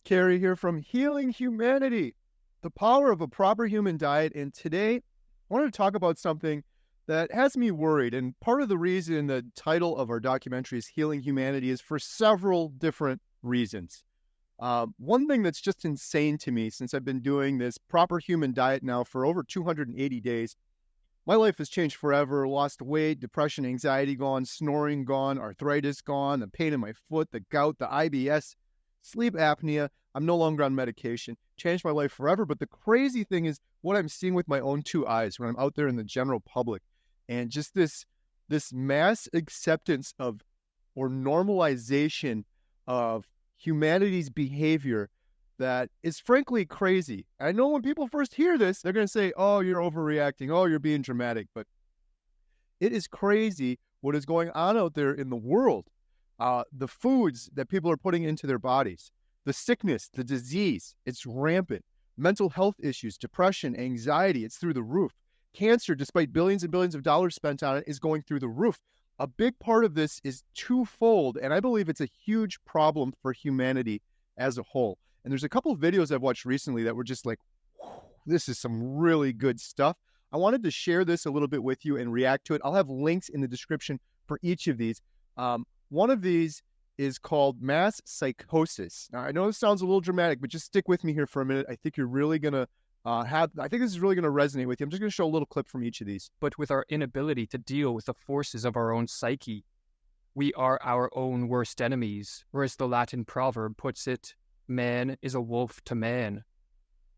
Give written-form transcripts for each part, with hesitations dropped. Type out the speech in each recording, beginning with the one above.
Carey here from Healing Humanity, the power of a proper human diet. And today, I wanted to talk about something that has me worried. And part of the reason the title of our documentary is Healing Humanity is for several different reasons. One thing that's just insane to me since I've been doing this proper human diet now for over 280 days, my life has changed forever. Lost weight, depression, anxiety gone, snoring gone, arthritis gone, the pain in my foot, the gout, the IBS, sleep apnea. I'm no longer on medication. Changed my life forever. But the crazy thing is what I'm seeing with my own two eyes when I'm out there in the general public, and just this mass acceptance of or normalization of humanity's behavior that is frankly crazy. I know when people first hear this, they're going to say, oh, you're overreacting. Oh, you're being dramatic. But it is crazy what is going on out there in the world. The foods that people are putting into their bodies, the sickness, the disease, it's rampant. Mental health issues, depression, anxiety, it's through the roof. Cancer, despite billions and billions of dollars spent on it, is going through the roof. A big part of this is twofold, and I believe it's a huge problem for humanity as a whole. And there's a couple of videos I've watched recently that were just like, this is some really good stuff. I wanted to share this a little bit with you and react to it. I'll have links in the description for each of these. One of these is called mass psychosis. Now, I know this sounds a little dramatic, but just stick with me here for a minute. I think you're really going to I think this is really going to resonate with you. I'm just going to show a little clip from each of these. But with our inability to deal with the forces of our own psyche, we are our own worst enemies, or as the Latin proverb puts it, man is a wolf to man.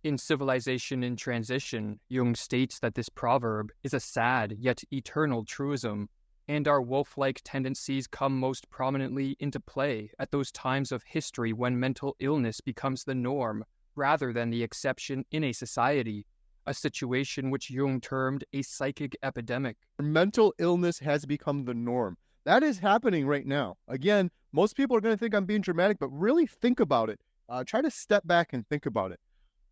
In Civilization in Transition, Jung states that this proverb is a sad yet eternal truism, and our wolf-like tendencies come most prominently into play at those times of history when mental illness becomes the norm, rather than the exception in a society, a situation which Jung termed a psychic epidemic. Mental illness has become the norm. That is happening right now. Again, most people are going to think I'm being dramatic, but really think about it. Try to step back and think about it.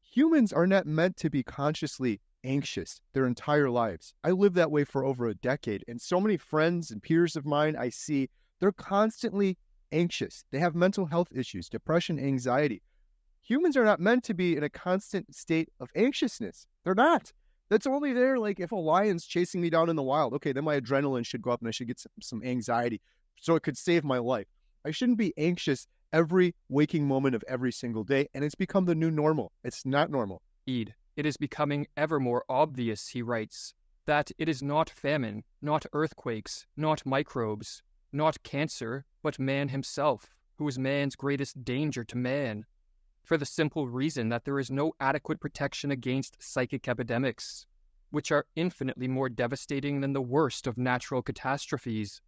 Humans are not meant to be consciously anxious their entire lives. I lived that way for over a decade, and so many friends and peers of mine I see, they're constantly anxious. They have mental health issues, depression, anxiety. Humans are not meant to be in a constant state of anxiousness. They're not. That's only there like if a lion's chasing me down in the wild. Okay, then my adrenaline should go up and I should get some anxiety so it could save my life. I shouldn't be anxious every waking moment of every single day, and it's become the new normal. It's not normal. It is becoming ever more obvious, he writes, that it is not famine, not earthquakes, not microbes, not cancer, but man himself, who is man's greatest danger to man, for the simple reason that there is no adequate protection against psychic epidemics, which are infinitely more devastating than the worst of natural catastrophes.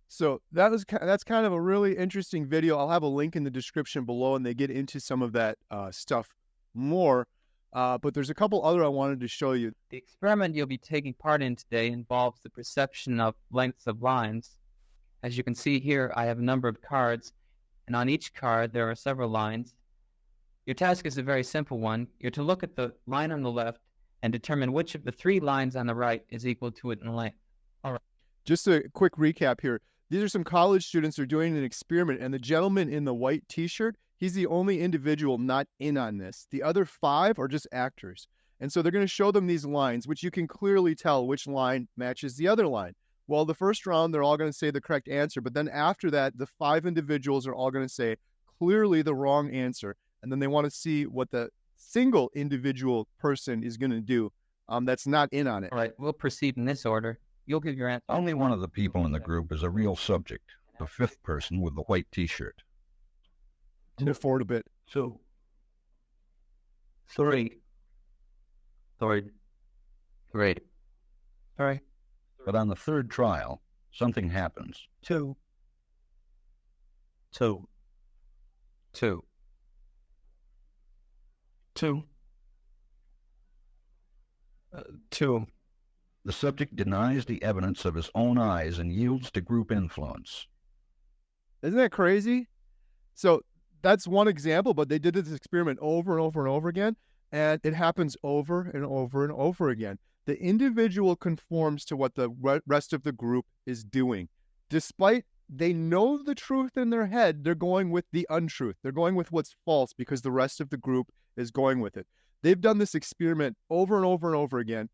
So that's kind of a really interesting video. I'll have a link in the description below, and they get into some of that stuff more. But there's a couple other I wanted to show you. The experiment you'll be taking part in today involves the perception of lengths of lines. As you can see here, I have a number of cards, and on each card there are several lines. Your task is a very simple one. You're to look at the line on the left and determine which of the three lines on the right is equal to it in length. All right. Just a quick recap here. These are some college students who are doing an experiment, and the gentleman in the white t-shirt, he's the only individual not in on this. The other 5 are just actors. And so they're going to show them these lines, which you can clearly tell which line matches the other line. Well, the first round, they're all going to say the correct answer. But then after that, the 5 individuals are all going to say clearly the wrong answer. And then they want to see what the single individual person is going to do that's not in on it. All right, we'll proceed in this order. You'll give your answer. Only one of the people in the group is a real subject, the 5th person with the white t-shirt. Move forward a bit. 2, 3, 3, 3. All right. But on the 3rd trial, something happens. 2, 2, 2. 2. 2. The subject denies the evidence of his own eyes and yields to group influence. Isn't that crazy? So that's one example, but they did this experiment over and over and over again, and it happens over and over and over again. The individual conforms to what the rest of the group is doing, despite they know the truth in their head. They're going with the untruth. They're going with what's false because the rest of the group is going with it. They've done this experiment over and over and over again.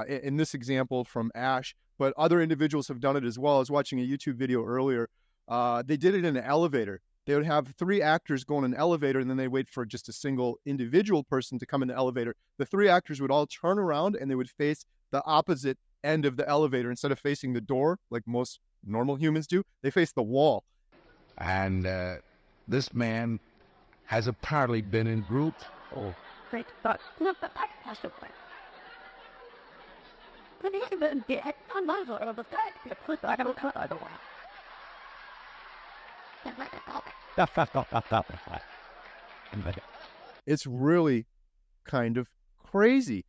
In this example from Ash, but other individuals have done it as well. I was watching a YouTube video earlier. They did it in an elevator. They would have 3 actors go in an elevator, and then they wait for just a single individual person to come in the elevator. The 3 actors would all turn around, and they would face the opposite end of the elevator. Instead of facing the door, like most normal humans do, they face the wall. And this man has apparently been in groups. Oh, great. But not the possibly. But even the another of the fact that put I don't cut other way. It's really kind of crazy,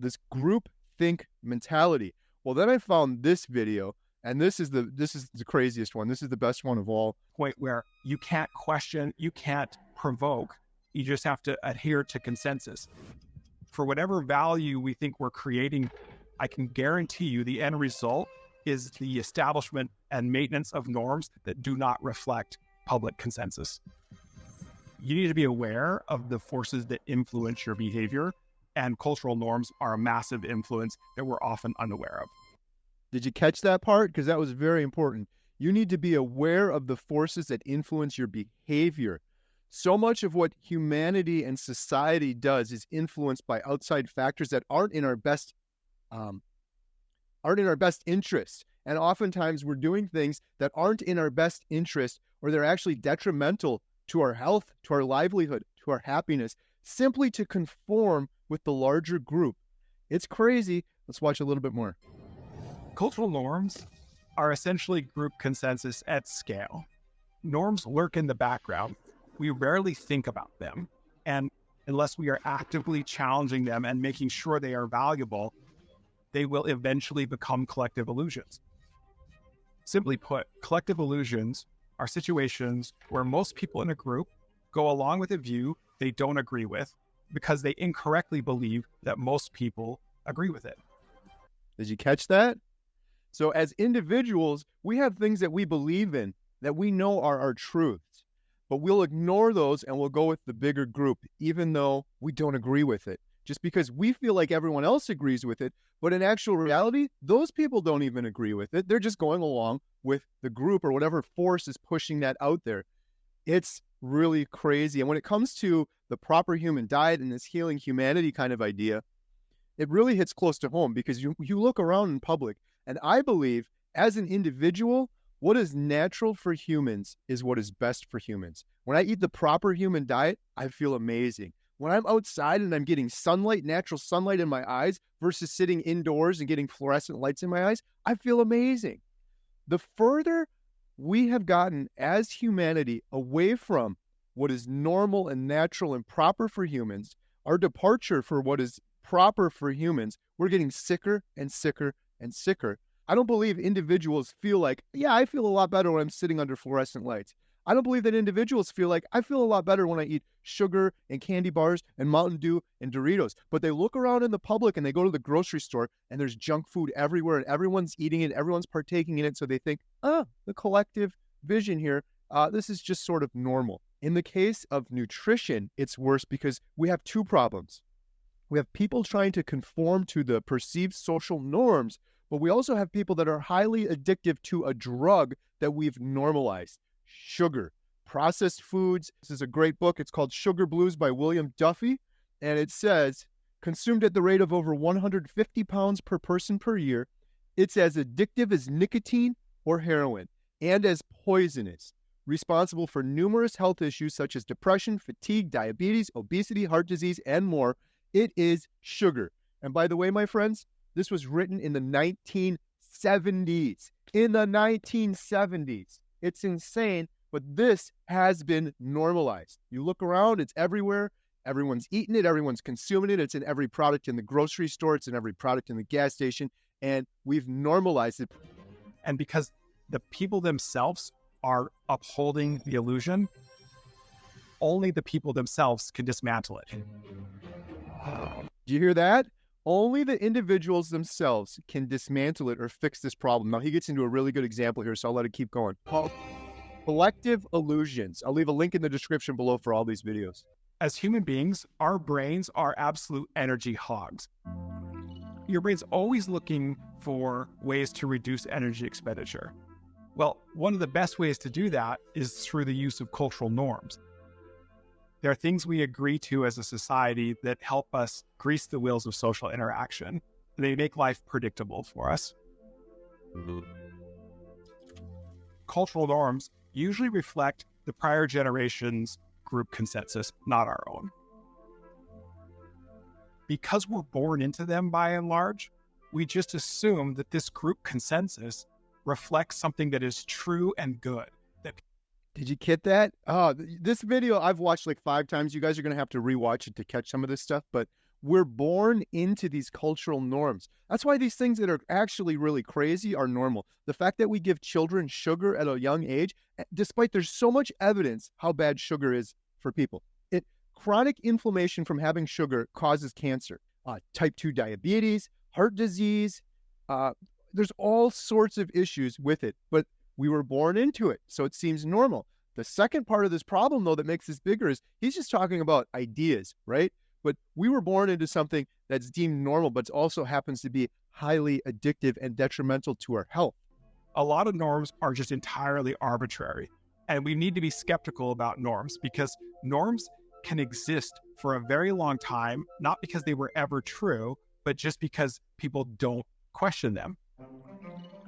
this group think mentality. Well, then I found this video, and this is the craziest one. This is the best one of all. Point where you can't question, you can't provoke, you just have to adhere to consensus. For whatever value we think we're creating, I can guarantee you the end result is the establishment and maintenance of norms that do not reflect public consensus. You need to be aware of the forces that influence your behavior, and cultural norms are a massive influence that we're often unaware of. Did you catch that part? Because that was very important. You need to be aware of the forces that influence your behavior. So much of what humanity and society does is influenced by outside factors that aren't in our best interest. And oftentimes we're doing things that aren't in our best interest, or they're actually detrimental to our health, to our livelihood, to our happiness, simply to conform with the larger group. It's crazy. Let's watch a little bit more. Cultural norms are essentially group consensus at scale. Norms lurk in the background. We rarely think about them. And unless we are actively challenging them and making sure they are valuable, they will eventually become collective illusions. Simply put, collective illusions are situations where most people in a group go along with a view they don't agree with because they incorrectly believe that most people agree with it. Did you catch that? So as individuals, we have things that we believe in that we know are our truths, but we'll ignore those and we'll go with the bigger group, even though we don't agree with it, just because we feel like everyone else agrees with it. But in actual reality, those people don't even agree with it. They're just going along with the group or whatever force is pushing that out there. It's really crazy. And when it comes to the proper human diet and this healing humanity kind of idea, it really hits close to home because you look around in public, and I believe as an individual, what is natural for humans is what is best for humans. When I eat the proper human diet, I feel amazing. When I'm outside and I'm getting sunlight, natural sunlight in my eyes versus sitting indoors and getting fluorescent lights in my eyes, I feel amazing. The further we have gotten as humanity away from what is normal and natural and proper for humans, our departure for what is proper for humans, we're getting sicker and sicker and sicker. I don't believe individuals feel like, yeah, I feel a lot better when I'm sitting under fluorescent lights. I don't believe that individuals feel like, I feel a lot better when I eat sugar and candy bars and Mountain Dew and Doritos. But they look around in the public and they go to the grocery store and there's junk food everywhere and everyone's eating it, everyone's partaking in it. So they think, the collective vision here, this is just sort of normal. In the case of nutrition, it's worse because we have 2 problems. We have people trying to conform to the perceived social norms, but we also have people that are highly addictive to a drug that we've normalized. Sugar, processed foods. This is a great book. It's called Sugar Blues by William Duffy. And it says, consumed at the rate of over 150 pounds per person per year, it's as addictive as nicotine or heroin and as poisonous, responsible for numerous health issues such as depression, fatigue, diabetes, obesity, heart disease, and more. It is sugar. And by the way, my friends, this was written in the 1970s. In the 1970s. It's insane, but this has been normalized. You look around, it's everywhere. Everyone's eating it. Everyone's consuming it. It's in every product in the grocery store. It's in every product in the gas station. And we've normalized it. And because the people themselves are upholding the illusion, only the people themselves can dismantle it. Do you hear that? Only the individuals themselves can dismantle it or fix this problem. Now, he gets into a really good example here, so I'll let it keep going. Collective illusions. I'll leave a link in the description below for all these videos. As human beings, our brains are absolute energy hogs. Your brain's always looking for ways to reduce energy expenditure. Well, one of the best ways to do that is through the use of cultural norms. There are things we agree to as a society that help us grease the wheels of social interaction. They make life predictable for us. Cultural norms usually reflect the prior generation's group consensus, not our own. Because we're born into them by and large, we just assume that this group consensus reflects something that is true and good. Did you get that? Oh, this video I've watched like 5 times. You guys are going to have to rewatch it to catch some of this stuff, but we're born into these cultural norms. That's why these things that are actually really crazy are normal. The fact that we give children sugar at a young age, despite there's so much evidence how bad sugar is for people. Chronic inflammation from having sugar causes cancer, type 2 diabetes, heart disease. There's all sorts of issues with it, but we were born into it, so it seems normal. The second part of this problem, though, that makes this bigger is he's just talking about ideas, right? But we were born into something that's deemed normal, but also happens to be highly addictive and detrimental to our health. A lot of norms are just entirely arbitrary, and we need to be skeptical about norms because norms can exist for a very long time, not because they were ever true, but just because people don't question them.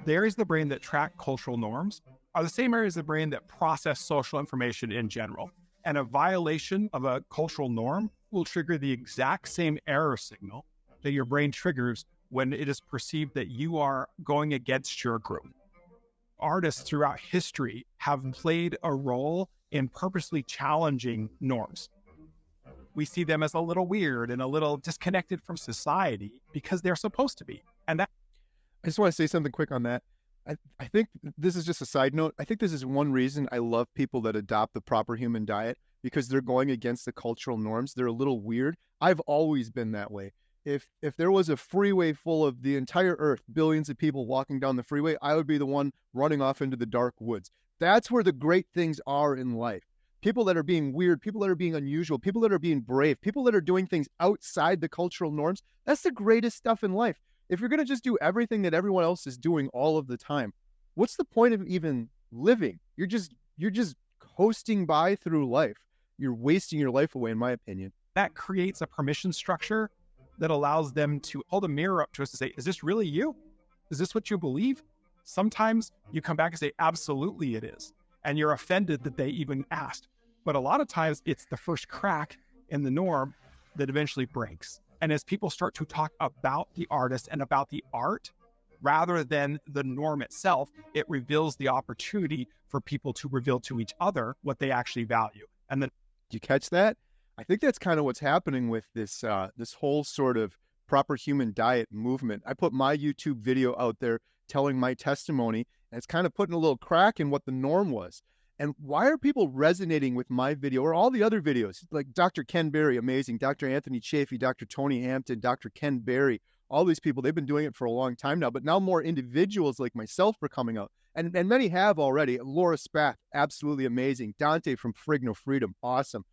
The areas of the brain that track cultural norms are the same areas of the brain that process social information in general. And a violation of a cultural norm will trigger the exact same error signal that your brain triggers when it is perceived that you are going against your group. Artists throughout history have played a role in purposely challenging norms. We see them as a little weird and a little disconnected from society because they're supposed to be. And that I just want to say something quick on that. I think this is just a side note. I think this is one reason I love people that adopt the proper human diet, because they're going against the cultural norms. They're a little weird. I've always been that way. If there was a freeway full of the entire earth, billions of people walking down the freeway, I would be the one running off into the dark woods. That's where the great things are in life. People that are being weird, people that are being unusual, people that are being brave, people that are doing things outside the cultural norms. That's the greatest stuff in life. If you're going to just do everything that everyone else is doing all of the time, what's the point of even living? You're just coasting by through life. You're wasting your life away, in my opinion. That creates a permission structure that allows them to hold a mirror up to us and say, is this really you? Is this what you believe? Sometimes you come back and say, absolutely it is. And you're offended that they even asked. But a lot of times it's the first crack in the norm that eventually breaks. And as people start to talk about the artist and about the art, rather than the norm itself, it reveals the opportunity for people to reveal to each other what they actually value. And then, do you catch that? I think that's kind of what's happening with this this whole sort of proper human diet movement. I put my YouTube video out there telling my testimony, and it's kind of putting a little crack in what the norm was. And why are people resonating with my video or all the other videos? Like Dr. Ken Berry, amazing. Dr. Anthony Chafee, Dr. Tony Hampton, Dr. Ken Berry, all these people, they've been doing it for a long time now, but now more individuals like myself are coming out. And many have already. Laura Spath, absolutely amazing. Dante from Frig No Freedom, awesome.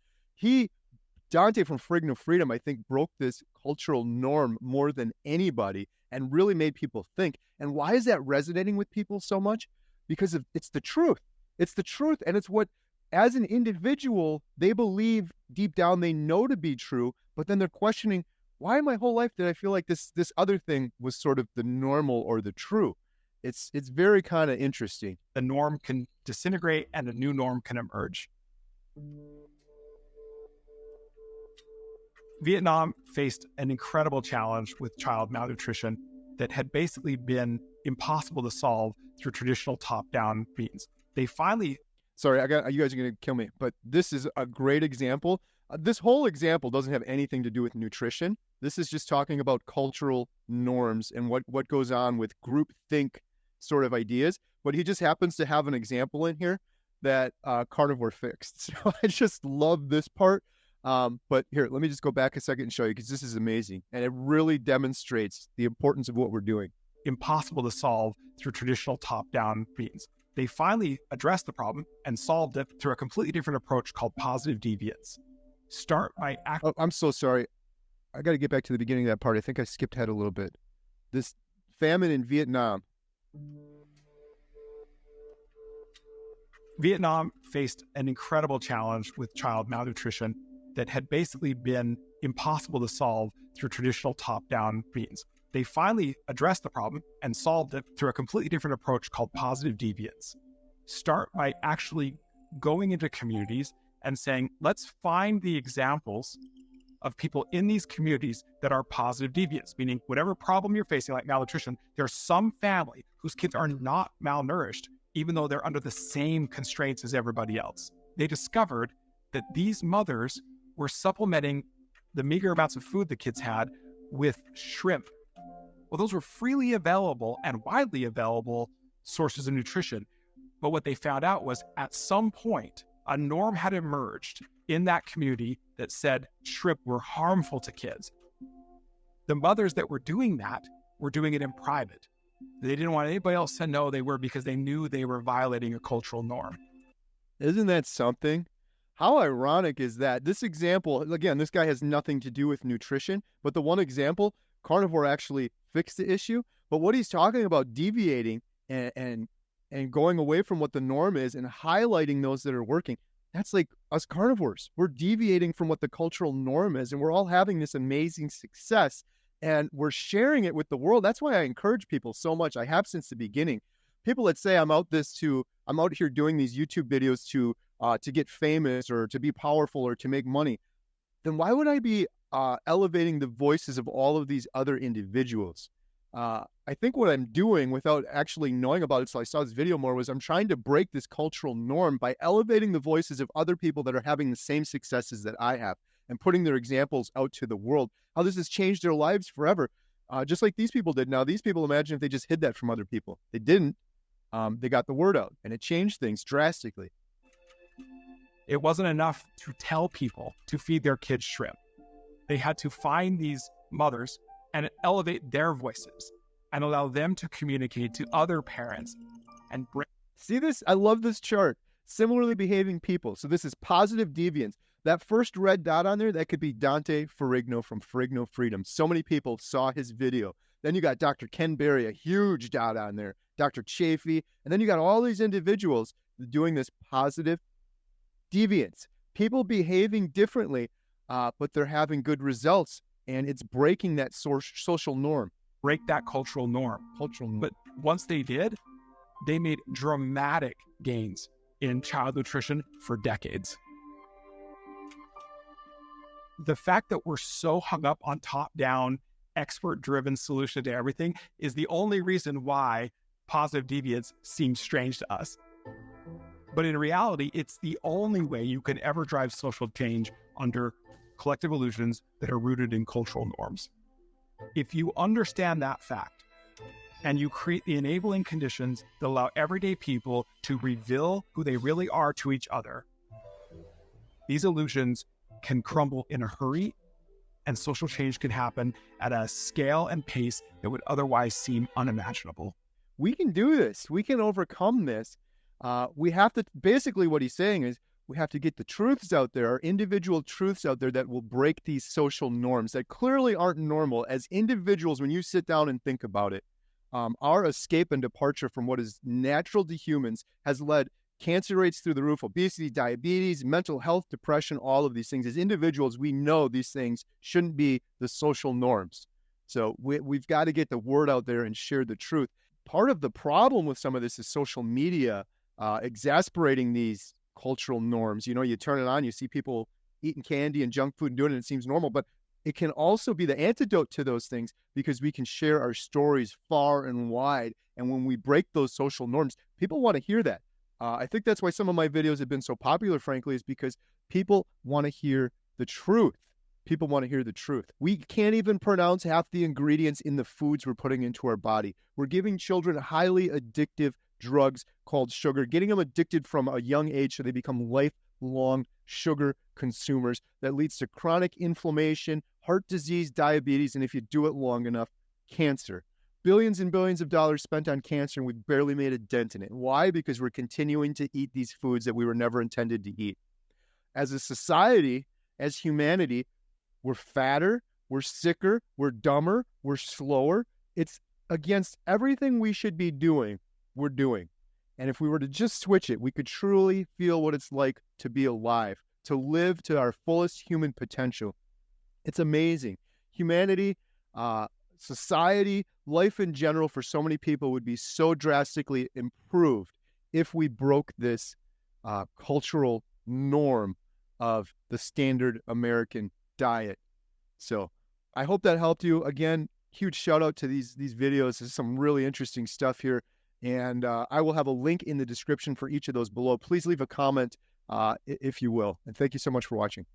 Dante from Frig No Freedom, I think, broke this cultural norm more than anybody and really made people think. And why is that resonating with people so much? Because it's the truth. It's the truth, and it's what, as an individual, they believe deep down they know to be true, but then they're questioning, why my whole life did I feel like this other thing was sort of the normal or the true? It's very kind of interesting. The norm can disintegrate and a new norm can emerge. Vietnam faced an incredible challenge with child malnutrition that had basically been impossible to solve through traditional top-down means. They finally... Sorry, you guys are going to kill me, but this is a great example. This whole example doesn't have anything to do with nutrition. This is just talking about cultural norms and what goes on with groupthink sort of ideas. But he just happens to have an example in here that Carnivore fixed. So I just love this part. But here, let me just go back a second and show you, because this is amazing. And it really demonstrates the importance of what we're doing. Impossible to solve through traditional top-down means. They finally addressed the problem and solved it through a completely different approach called positive deviance. Start by Oh, I'm so sorry. I got to get back to the beginning of that part. I think I skipped ahead a little bit. This famine in Vietnam. Vietnam faced an incredible challenge with child malnutrition that had basically been impossible to solve through traditional top-down means. They finally addressed the problem and solved it through a completely different approach called positive deviance. Start by actually going into communities and saying, let's find the examples of people in these communities that are positive deviants, meaning whatever problem you're facing, like malnutrition, there's some family whose kids are not malnourished, even though they're under the same constraints as everybody else. They discovered that these mothers were supplementing the meager amounts of food the kids had with shrimp. Well, those were freely available and widely available sources of nutrition. But what they found out was at some point, a norm had emerged in that community that said shrimp were harmful to kids. The mothers that were doing that were doing it in private. They didn't want anybody else to know they were, because they knew they were violating a cultural norm. Isn't that something? How ironic is that? This example, again, this guy has nothing to do with nutrition, but the one example, Carnivore actually fixed the issue. But what he's talking about, deviating and going away from what the norm is and highlighting those that are working, that's like us carnivores. We're deviating from what the cultural norm is, and we're all having this amazing success, and we're sharing it with the world. That's why I encourage people so much. I have since the beginning. People that say I'm out here doing these YouTube videos to get famous or to be powerful or to make money, then why would I be elevating the voices of all of these other individuals? I think what I'm doing without actually knowing about it, so I saw this video more, was I'm trying to break this cultural norm by elevating the voices of other people that are having the same successes that I have and putting their examples out to the world, how this has changed their lives forever, just like these people did. Now, these people, imagine if they just hid that from other people. They didn't. They got the word out, and it changed things drastically. It wasn't enough to tell people to feed their kids shrimp. They had to find these mothers and elevate their voices and allow them to communicate to other parents and bring. See this? I love this chart. Similarly behaving people. So this is positive deviance. That first red dot on there, that could be Dante Ferrigno from Ferrigno Freedom. So many people saw his video. Then you got Dr. Ken Berry, a huge dot on there. Dr. Chafee. And then you got all these individuals doing this positive deviance. People behaving differently, but they're having good results. And it's breaking that social norm. Break that cultural norm. But once they did, they made dramatic gains in child nutrition for decades. The fact that we're so hung up on top-down, expert-driven solution to everything is the only reason why positive deviance seems strange to us. But in reality, it's the only way you can ever drive social change under collective illusions that are rooted in cultural norms. If you understand that fact, and you create the enabling conditions that allow everyday people to reveal who they really are to each other, these illusions can crumble in a hurry, and social change can happen at a scale and pace that would otherwise seem unimaginable. We can do this. We can overcome this. We have to, basically what he's saying is, we have to get the truths out there, our individual truths out there that will break these social norms that clearly aren't normal. As individuals, when you sit down and think about it, our escape and departure from what is natural to humans has led cancer rates through the roof, obesity, diabetes, mental health, depression, all of these things. As individuals, we know these things shouldn't be the social norms. So we've got to get the word out there and share the truth. Part of the problem with some of this is social media exasperating these cultural norms. You know, you turn it on, you see people eating candy and junk food and doing it, and it seems normal, but it can also be the antidote to those things because we can share our stories far and wide. And when we break those social norms, people want to hear that. I think that's why some of my videos have been so popular, frankly, is because people want to hear the truth. People want to hear the truth. We can't even pronounce half the ingredients in the foods we're putting into our body. We're giving children highly addictive drugs called sugar, getting them addicted from a young age so they become lifelong sugar consumers that leads to chronic inflammation, heart disease, diabetes, and if you do it long enough, cancer. Billions and billions of dollars spent on cancer, and we've barely made a dent in it. Why? Because we're continuing to eat these foods that we were never intended to eat. As a society, as humanity, we're fatter, we're sicker, we're dumber, we're slower. It's against everything we should be doing, we're doing. And if we were to just switch it, we could truly feel what it's like to be alive, to live to our fullest human potential. It's amazing. Humanity, society, life in general for so many people would be so drastically improved if we broke this cultural norm of the standard American diet. So I hope that helped you. Again, huge shout out to these videos. There's some really interesting stuff here. And I will have a link in the description for each of those below. Please leave a comment if you will. And thank you so much for watching.